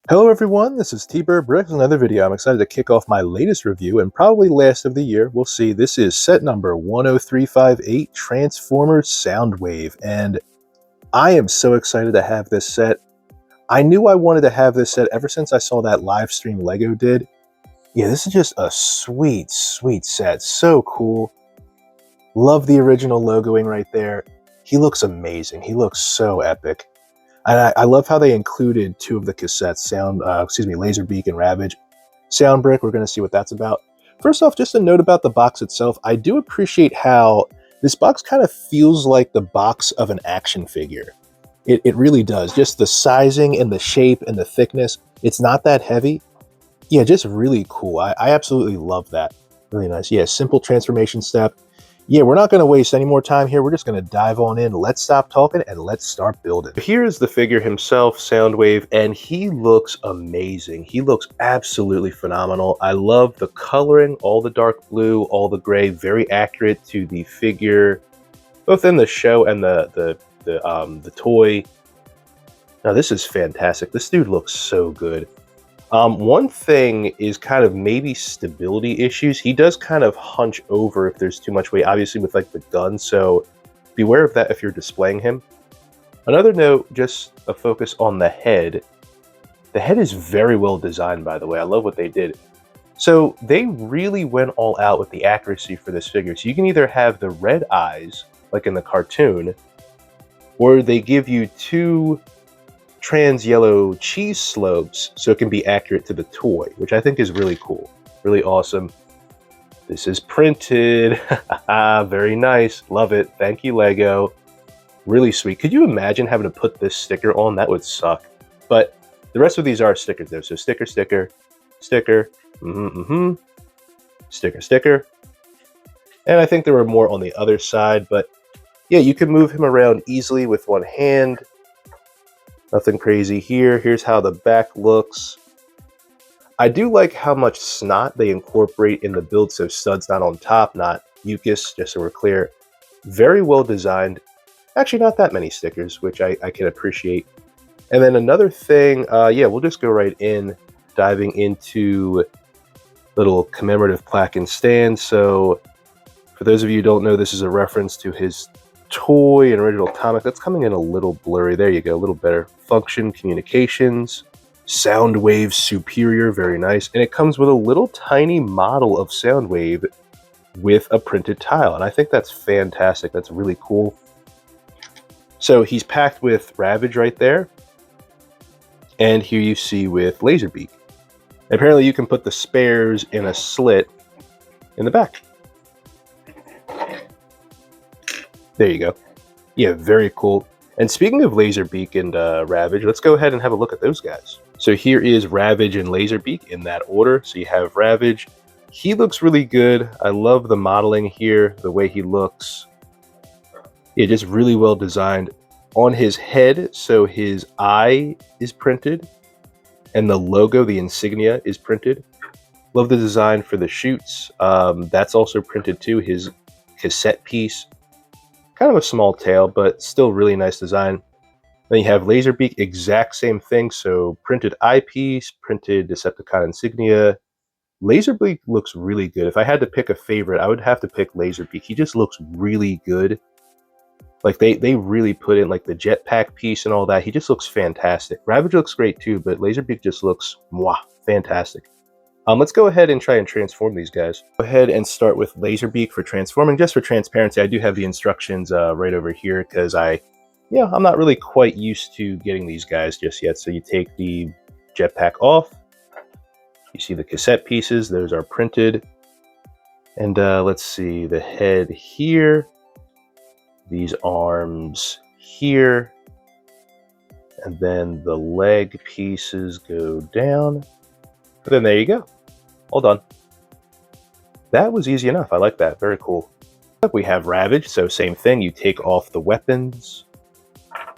Hello everyone, this is T-Bird Bricks, another video. I'm excited to kick off my latest review and probably last of the year. We'll see. This is set number 10358, Transformers Soundwave, and I am so excited to have this set. I knew I wanted to have this set ever since I saw that live stream LEGO did. Yeah, this is just a sweet, sweet set. So cool. Love the original logoing right there. He looks amazing. He looks so epic. And I love how they included two of the cassettes, Laserbeak and Ravage. Soundbrick, we're going to see what that's about. First off, just a note about the box itself. I do appreciate how this box kind of feels like the box of an action figure. It really does. Just the sizing and the shape and the thickness. It's not that heavy. Yeah, just really cool. I absolutely love that. Really nice. Yeah, simple transformation step. Yeah, we're not going to waste any more time here. We're just going to dive on in. Let's stop talking and let's start building. Here's the figure himself, Soundwave, and he looks amazing. He looks absolutely phenomenal. I love the coloring, all the dark blue, all the gray, very accurate to the figure, both in the show and the toy. Now this is fantastic. This dude looks so good. One thing is kind of maybe stability issues. He does kind of hunch over if there's too much weight, obviously with like the gun, so beware of that if you're displaying him. Another note, just a focus on the head. The head is very well designed, by the way. I love what they did. So they really went all out with the accuracy for this figure. So you can either have the red eyes, like in the cartoon, or they give you two trans yellow cheese slopes so it can be accurate to the toy, which I think is really cool, really awesome. This is printed. Very nice. Love it. Thank you, Lego. Really sweet. Could you imagine having to put this sticker on? That would suck. But the rest of these are stickers though. So sticker, sticker, sticker, sticker, sticker. And I think there were more on the other side, but yeah, you can move him around easily with one hand. Nothing crazy here. Here's how the back looks. I do like how much snot they incorporate in the build, so studs not on top, not mucus, just so we're clear. Very well designed. Actually, not that many stickers, which I can appreciate. And then another thing, yeah, we'll just go right in, diving into little commemorative plaque and stand. So for those of you who don't know, this is a reference to his toy and original comic. That's coming in a little blurry. There you go, a little better. Function, communications, Soundwave Superior, very nice. And it comes with a little tiny model of Soundwave with a printed tile. And I think that's fantastic. That's really cool. So he's packed with Ravage right there. And here you see with Laserbeak. Apparently you can put the spares in a slit in the back. There you go. Yeah, very cool. And speaking of Laserbeak and Ravage, let's go ahead and have a look at those guys. So here is Ravage and Laserbeak in that order. So you have Ravage. He looks really good. I love the modeling here, the way he looks. Yeah, just really well designed. On his head, so his eye is printed, and the logo, the insignia, is printed. Love the design for the chutes. That's also printed too, his cassette piece. Kind of a small tail, but still really nice design. Then you have Laserbeak, exact same thing. So printed eyepiece, printed Decepticon insignia. Laserbeak looks really good. If I had to pick a favorite, I would have to pick Laserbeak. He just looks really good. Like they really put in like the jetpack piece and all that. He just looks fantastic. Ravage looks great too, but Laserbeak just looks fantastic. Let's go ahead and try and transform these guys. Go ahead and start with Laserbeak for transforming. Just for transparency, I do have the instructions right over here because I'm not really quite used to getting these guys just yet. So you take the jetpack off. You see the cassette pieces. Those are printed. And let's see, the head here. These arms here. And then the leg pieces go down. And then there you go. All done. That was easy enough. I like that. Very cool. We have Ravage, so same thing. You take off the weapons.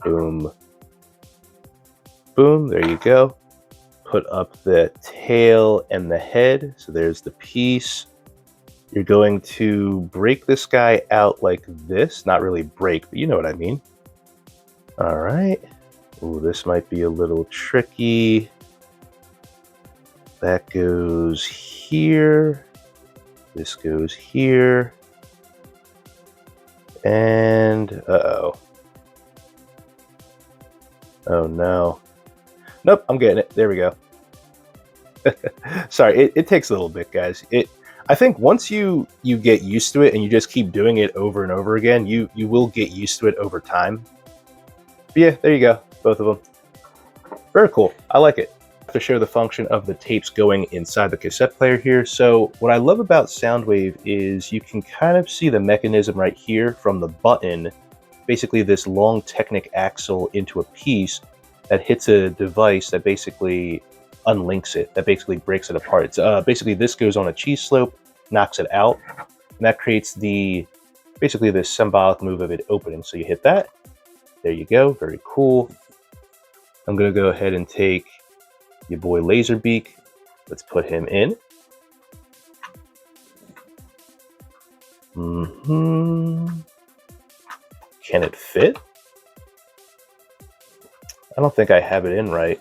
Boom. Boom. There you go. Put up the tail and the head. So there's the piece. You're going to break this guy out like this. Not really break, but you know what I mean. All right. Ooh, this might be a little tricky. That goes here. This goes here. And, uh-oh. Oh, no. Nope, I'm getting it. There we go. Sorry, it takes a little bit, guys. I think once you get used to it and you just keep doing it over and over again, you will get used to it over time. But yeah, there you go, both of them. Very cool. I like it. To show the function of the tapes going inside the cassette player here. So what I love about Soundwave is you can kind of see the mechanism right here from the button, basically this long Technic axle into a piece that hits a device that basically unlinks it, that basically breaks it apart. It's basically this goes on a cheese slope, knocks it out, and that creates basically this symbolic move of it opening. So you hit that, there you go, very cool. I'm gonna go ahead and take your boy Laserbeak. Let's put him in. Can it fit? I don't think I have it in right.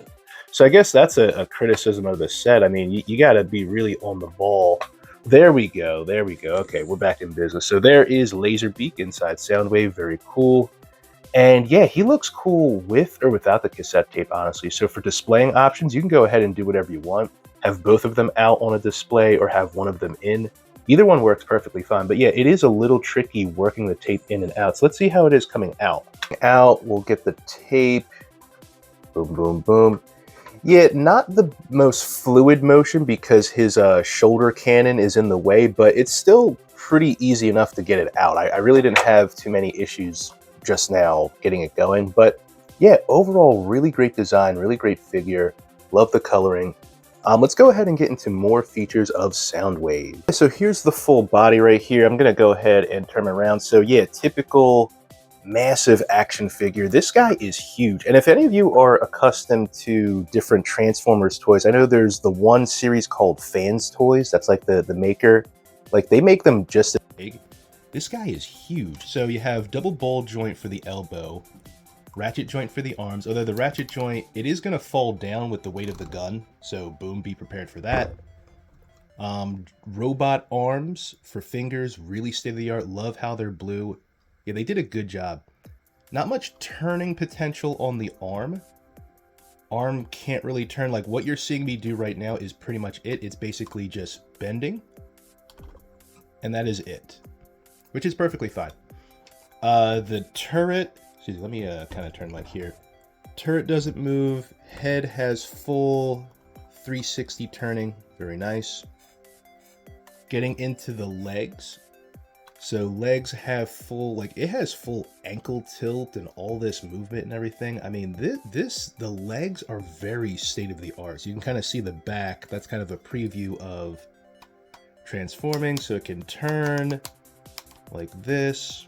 So I guess that's a criticism of the set. I mean, you got to be really on the ball. There we go. There we go. Okay, we're back in business. So there is Laserbeak inside Soundwave. Very cool. And yeah, he looks cool with or without the cassette tape, honestly. So for displaying options, you can go ahead and do whatever you want. Have both of them out on a display or have one of them in. Either one works perfectly fine. But yeah, it is a little tricky working the tape in and out. So let's see how it is coming out. We'll get the tape. Boom, boom, boom. Yeah, not the most fluid motion because his shoulder cannon is in the way, but it's still pretty easy enough to get it out. I really didn't have too many issues just now getting it going, but yeah, overall really great design, really great figure. Love the coloring. Let's go ahead and get into more features of Soundwave. So here's the full body right here. I'm gonna go ahead and turn around. So yeah, typical massive action figure. This guy is huge. And if any of you are accustomed to different Transformers toys, I know there's the one series called Fans Toys. That's like the maker. Like they make them just as big. This guy is huge. So you have double ball joint for the elbow, ratchet joint for the arms. Although the ratchet joint, it is going to fall down with the weight of the gun. So boom, be prepared for that. Robot arms for fingers, really state-of-the-art. Love how they're blue. Yeah, they did a good job. Not much turning potential on the arm. Arm can't really turn. Like what you're seeing me do right now is pretty much it. It's basically just bending. And that is it. Which is perfectly fine. The turret, excuse me, let me kind of turn like here. Turret doesn't move. Head has full 360 turning. Very nice. Getting into the legs. So legs have full, like it has full ankle tilt and all this movement and everything. I mean, the legs are very state-of-the-art. So you can kind of see the back. That's kind of a preview of transforming. So it can turn like this.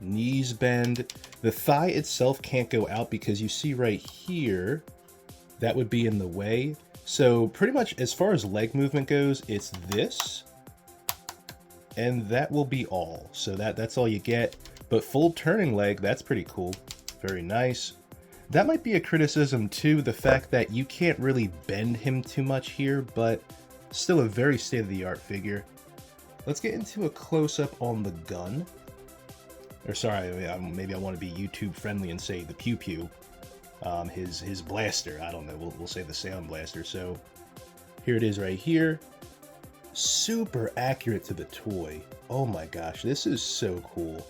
Knees bend. The thigh itself can't go out because you see right here, that would be in the way. So pretty much as far as leg movement goes, it's this. And that will be all. So that's all you get. But full turning leg, that's pretty cool. Very nice. That might be a criticism too, the fact that you can't really bend him too much here, but still a very state-of-the-art figure. Let's get into a close-up on the gun. Or sorry, maybe I want to be YouTube friendly and say the pew pew. His blaster, I don't know, we'll say the sound blaster. So here it is right here. Super accurate to the toy. Oh my gosh, this is so cool.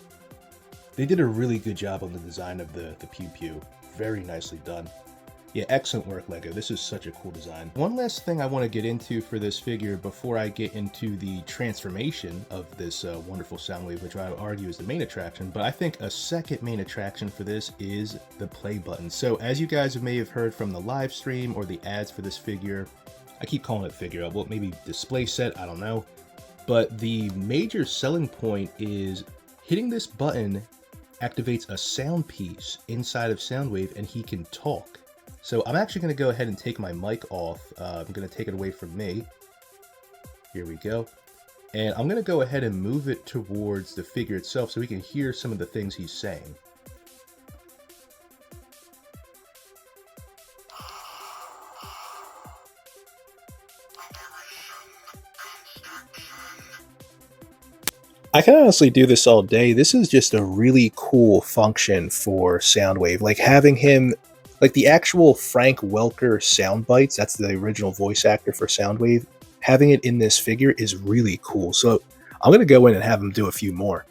They did a really good job on the design of the pew pew. Very nicely done. Yeah, excellent work, LEGO. This is such a cool design. One last thing I want to get into for this figure before I get into the transformation of this wonderful Soundwave, which I would argue is the main attraction, but I think a second main attraction for this is the play button. So as you guys may have heard from the live stream or the ads for this figure, I keep calling it figure, well, maybe display set, I don't know. But the major selling point is hitting this button activates a sound piece inside of Soundwave and he can talk. So I'm actually going to go ahead and take my mic off. I'm going to take it away from me. Here we go. And I'm going to go ahead and move it towards the figure itself so we can hear some of the things he's saying. I can honestly do this all day. This is just a really cool function for Soundwave. Like having him, like the actual Frank Welker sound bites, that's the original voice actor for Soundwave. Having it in this figure is really cool. So I'm going to go in and have him do a few more.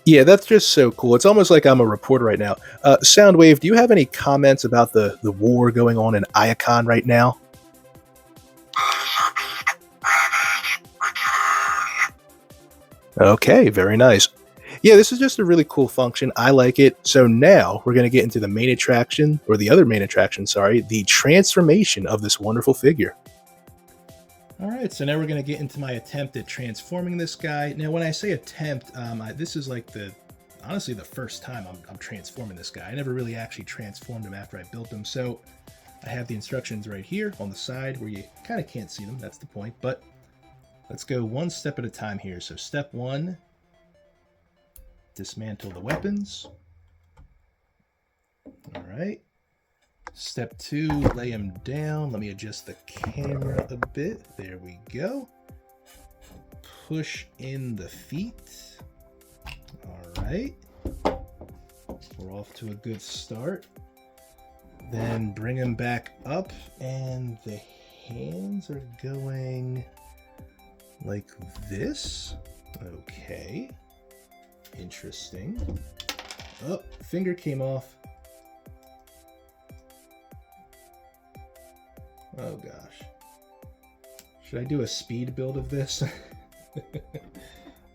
Yeah, that's just so cool. It's almost like I'm a reporter right now. Soundwave, do you have any comments about the war going on in Iacon right now? Okay, very nice. Yeah, this is just a really cool function. I like it. So now we're going to get into the main attraction, or the other main attraction, sorry, the transformation of this wonderful figure. All right, so now we're going to get into my attempt at transforming this guy. Now, when I say attempt, this is like honestly the first time I'm transforming this guy. I never really actually transformed him after I built him. So I have the instructions right here on the side where you kind of can't see them. That's the point. But let's go one step at a time here. So step one, dismantle the weapons. All right. Step two, lay him down. Let me adjust the camera a bit. There we go. Push in the feet. All right. We're off to a good start. Then bring him back up, and the hands are going like this. Okay. Interesting. Oh, finger came off. Oh gosh. Should I do a speed build of this?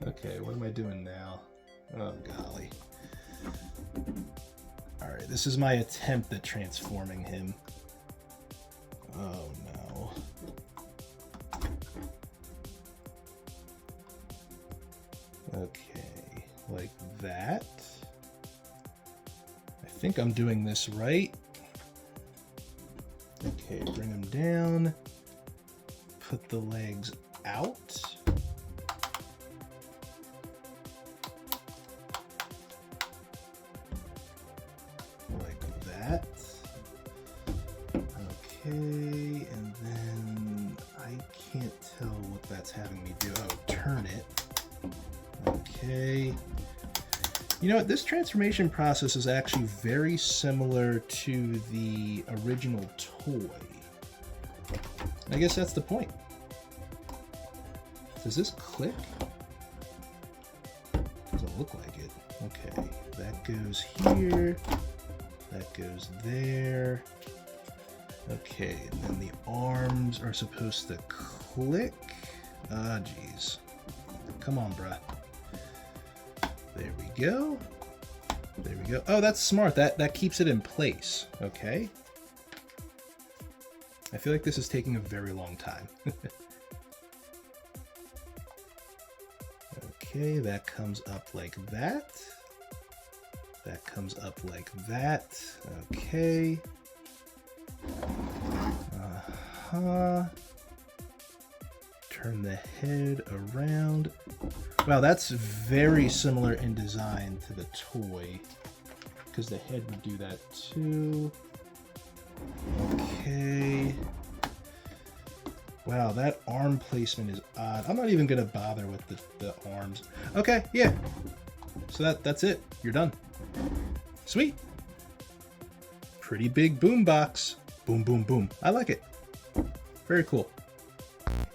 Okay, what am I doing now? Oh golly. Alright, this is my attempt at transforming him. Oh no. Okay, like that. I think I'm doing this right. Okay, bring them down, put the legs out. Like that. Okay, and then I can't tell what that's having me do. Oh, turn it. Okay. You know what, this transformation process is actually very similar to the original toy. I guess that's the point. Does this click? Doesn't look like it. Okay, that goes here. That goes there. Okay, and then the arms are supposed to click. Ah, geez. Come on, bruh. There we go. There we go. Oh, that's smart. That keeps it in place. Okay. I feel like this is taking a very long time. Okay, that comes up like that. That comes up like that. Okay. Turn the head around. Wow, that's very similar in design to the toy, because the head would do that too. Okay. Wow, that arm placement is odd. I'm not even gonna bother with the arms. Okay, yeah. So that's it. You're done. Sweet. Pretty big boombox. Boom, boom, boom. I like it. Very cool.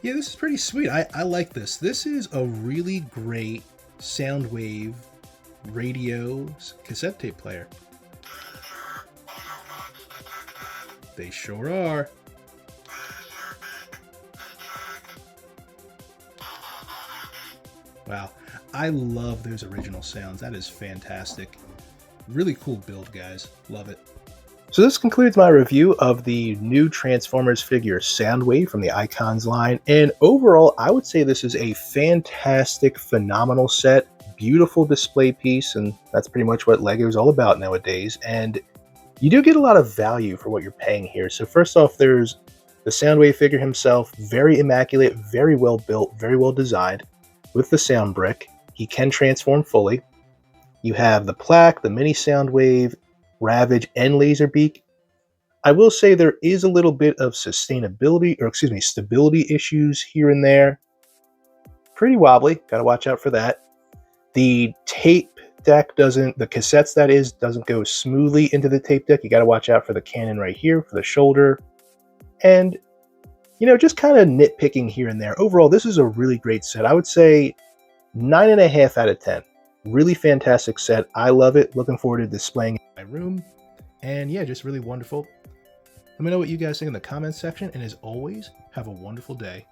Yeah, this is pretty sweet. I like this. This is a really great Soundwave radio cassette tape player. They sure are. Wow, I love those original sounds. That is fantastic. Really cool build, guys. Love it. So this concludes my review of the new Transformers figure Soundwave from the Icons line. And overall, I would say this is a fantastic, phenomenal set. Beautiful display piece, and that's pretty much what LEGO is all about nowadays. And you do get a lot of value for what you're paying here. So first off, there's the Soundwave figure himself, very immaculate, very well built, very well designed, with the sound brick. He can transform fully. You have the plaque, the mini Soundwave, Ravage, and Laserbeak. I will say there is a little bit of sustainability, or excuse me, stability issues here and there. Pretty wobbly, gotta watch out for that. The tape deck doesn't, the cassettes that is, doesn't go smoothly into the tape deck. You gotta watch out for the cannon right here, for the shoulder. And, just kind of nitpicking here and there. Overall, this is a really great set. I would say 9.5 out of 10. Really fantastic set. I love it. Looking forward to displaying it in my room. And yeah, just really wonderful. Let me know what you guys think in the comments section. And as always, have a wonderful day.